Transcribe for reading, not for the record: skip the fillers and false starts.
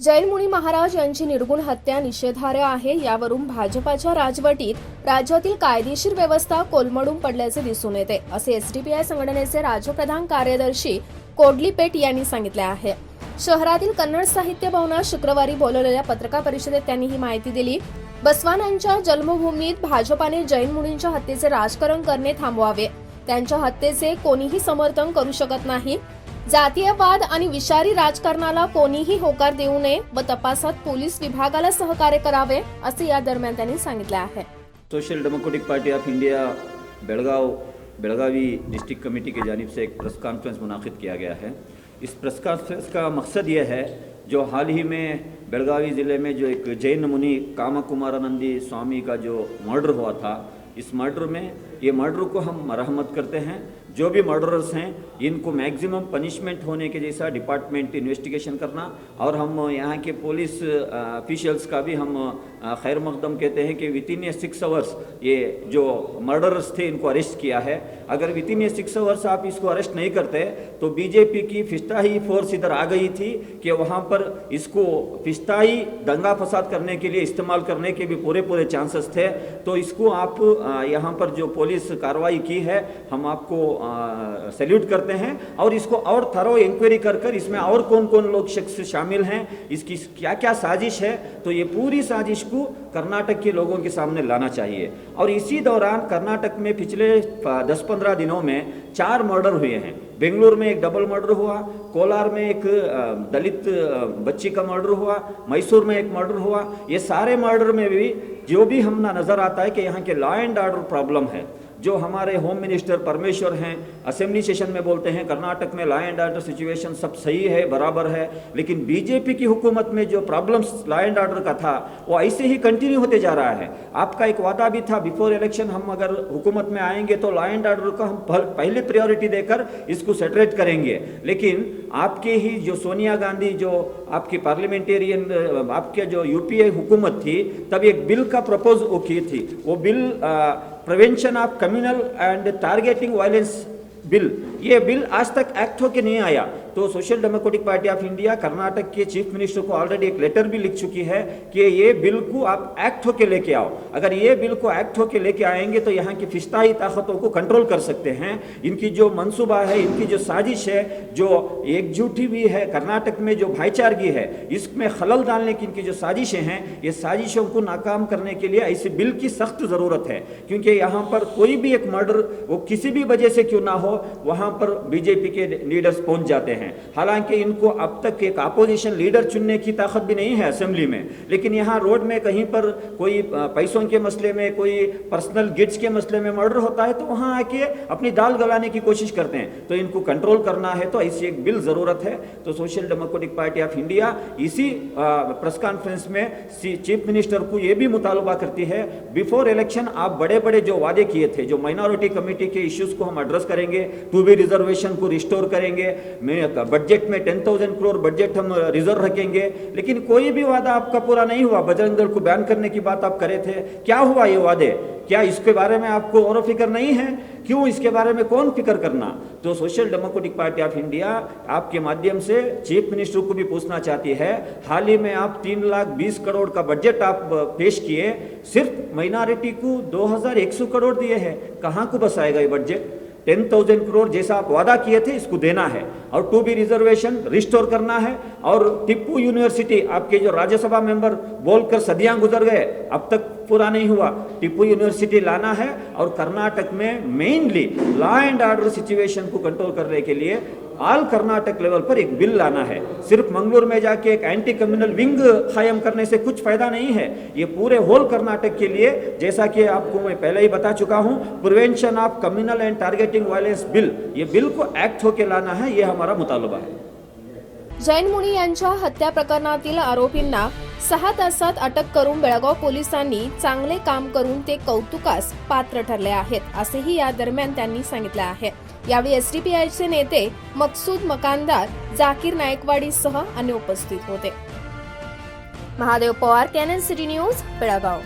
जैन मुनी महाराज यांची निर्गुण हत्या निषेधार्ह आहे। यावरून भाजपाच्या राजवटीत राज्यातील कायदेशीर व्यवस्था कोलमडून पडल्याचे दिसून येते, असे एसडीपीआय संघटनेचे राज्यप्रधान कार्यदर्शी कोडलीपेट यांनी सांगितले आहे। शहरातील कन्नड साहित्य भवनात शुक्रवारी बोलवलेल्या पत्रकार परिषदेत त्यांनी ही माहिती दिली। बसवानांच्या जन्मभूमीत भाजपाने जैन मुनींच्या हत्येचे राजकारण करणे थांबवावे। त्यांच्या हत्येचे कोणीही समर्थन करू शकत नाही। जातीयवाद आणि विषारी राजकारणाला कोणीही होकार देऊ नये व तपासात पोलीस विभागाला सहकार्य करावे, असे या दरम्यान त्यांनी सांगितले आहे। Social democratic party of India Belagavi district committee की जानिब से एक प्रेस कॉन्फ्रेंस मुनाकिद किया गया है। इस प्रेस कॉन्फ्रेंस का मकसद ये है, जो हाल ही में बेलगावी ज़िले में जो एक जैन मुनि कामकुमारानंदी स्वामी का जो मर्डर हुआ था, इस मर्डर में ये मर्डर को हम मरहमत करते हैं। जो भी मर्डरर्स हैं इनको मैक्सिमम पनिशमेंट होने के जैसा डिपार्टमेंट इन्वेस्टिगेशन करना, और हम यहाँ के पुलिस ऑफिशियल्स का भी हम खैर मकदम कहते हैं कि वितिन ये 6 आवर्स ये जो मर्डरर्स थे इनको अरेस्ट किया है। अगर वितिन ये 6 आवर्स आप इसको अरेस्ट नहीं करते तो बीजेपी की फिस्ताही फोर्स इधर आ गई थी कि वहाँ पर इसको फिस्ताही दंगा फसाद करने के लिए इस्तेमाल करने के भी पूरे चांसेस थे। तो इसको आप यहाँ पर जो पुलिस कार्रवाई की है हम आपको सैल्यूट करते हैं, और इसको और थरो इंक्वायरी कर इसमें और कौन कौन लोग शख्स शामिल हैं, इसकी क्या क्या साजिश है, तो ये पूरी साजिश को कर्नाटक के लोगों के सामने लाना चाहिए। और इसी दौरान कर्नाटक में पिछले 10-15 दिनों में 4 मर्डर हुए हैं। बेंगलुरु में एक डबल मर्डर हुआ, कोलार में एक दलित बच्ची का मर्डर हुआ, मैसूर में एक मर्डर हुआ। ये सारे मर्डर में भी जो भी हम नज़र आता है कि यहाँ के लॉ एंड ऑर्डर प्रॉब्लम है। जो हमारे होम मिनिस्टर परमेश्वर हैं असेंबली सेशन में बोलते हैं कर्नाटक में लॉ एंड ऑर्डर सिचुएशन सब सही है, बराबर है, लेकिन बीजेपी की हुकूमत में जो प्रॉब्लम्स लॉ एंड ऑर्डर का था वो ऐसे ही कंटिन्यू होते जा रहा है। आपका एक वादा भी था बिफोर इलेक्शन, हम अगर हुकूमत में आएंगे तो लॉ एंड ऑर्डर को हम पहले प्रायोरिटी देकर इसको सेटरेट करेंगे, लेकिन आपके ही जो सोनिया गांधी जो आपकी पार्लियामेंटेरियन आपके जो यूपीए हुकूमत थी तब एक बिल का प्रपोज वो की थी, वो bill prevention of communal and targeting violence bill, ये बिल आज तक एक्ट होके नहीं आया। तो social democratic party of India Karnataka के चीफ मिनिस्टर को ऑलरेडी एक लेटर भी लिख चुकी है कि ये बिल को आप एक्ट होके लेके आओ। अगर ये बिल को एक्ट होके लेके आएंगे तो यहाँ की फिस्ताई ताकतों को कंट्रोल कर सकते हैं। इनकी जो मंसूबा है, इनकी जो साजिश है, जो एकजुटी भी है कर्नाटक में, जो भाईचारगी है, इसमें खलल डालने की इनकी जो साजिशें हैं, ये साजिशों को नाकाम करने के लिए ऐसे बिल की सख्त ज़रूरत है। क्योंकि यहाँ पर कोई भी एक मर्डर वो किसी भी वजह से क्यों ना हो, वहाँ पर बीजेपी के लीडर्स पहुँच जाते हैं। हालांकि इनको अब तक एक अपोजिशन लीडर चुनने की ताकत भी नहीं है असेंबली में, लेकिन यहाँ रोड में कहीं पर कोई पैसों के मसले में, कोई पर्सनल गिट्स के मसले में मर्डर होता है तो वहाँ आके अपनी दाल गलाने की कोशिश करते हैं। तो इनको कंट्रोल करना है तो ऐसी एक बिल ज़रूरत है। तो social democratic party of India इसी प्रेस कॉन्फ्रेंस में चीफ मिनिस्टर को ये भी मुतालबा करती है, बिफोर इलेक्शन आप बड़े बड़े जो वादे किए थे, जो माइनॉरिटी कमेटी के इश्यूज़ को हम एड्रेस करेंगे, 2B रिजर्वेशन को रिस्टोर करेंगे, बजट में 10,000 करोड़ बजट हम रिजर्व रखेंगे, लेकिन कोई भी वादा आपका पूरा नहीं हुआ। बजरंग दल को बैन करने की बात आप करे थे, क्या हुआ ये वादे? क्या इसके बारे में आपको और फिक्र नहीं है? क्यों इसके बारे में कौन फिक्र करना? तो social democratic party of India आपके माध्यम से चीफ मिनिस्टर को भी पूछना चाहती है, हाल ही में आप 3,20,000 करोड़ का बजट आप पेश किए, सिर्फ माइनॉरिटी को 2,100 करोड़ दिए हैं। कहाँ को बसाएगा ये बजट? 10,000 करोड़ जैसा आप वादा किए थे इसको देना है, और 2B रिजर्वेशन रिस्टोर करना है, और टिप्पू यूनिवर्सिटी आपके जो राज्यसभा मेंबर बोलकर सदियां गुजर गए, अब तक पूरा नहीं हुआ। टिप्पू यूनिवर्सिटी लाना है, और कर्नाटक में mainly law and order situation को कंट्रोल करने के लिए ऑल कर्नाटक लेवल पर एक बिल लाना है। सिर्फ मंगलूर में जाके एक एंटी कम्युनल विंग कायम करने से कुछ फायदा नहीं है। ये पूरे होल कर्नाटक के लिए, जैसा कि आपको मैं पहले ही बता चुका हूं, prevention of communal and targeting violence bill, ये बिल को एक्ट होके लाना है, ये हमारा मुतालबा है। जैन मुनी यांच्या हत्या प्रकरणातील आरोपींना 6 तासात अटक करून बेळगाव पोलिसांनी चांगले काम करून ते कौतुकास पात्र ठरले आहेत, असेही या दरम्यान त्यांनी सांगितले आहे। यावेळी एसडीपीआयचे नेते मकसूद मकानदार, जाकीर नायकवाडी सह अन्य उपस्थित होते। Mahadev Pawar, canon city news, Belgaum.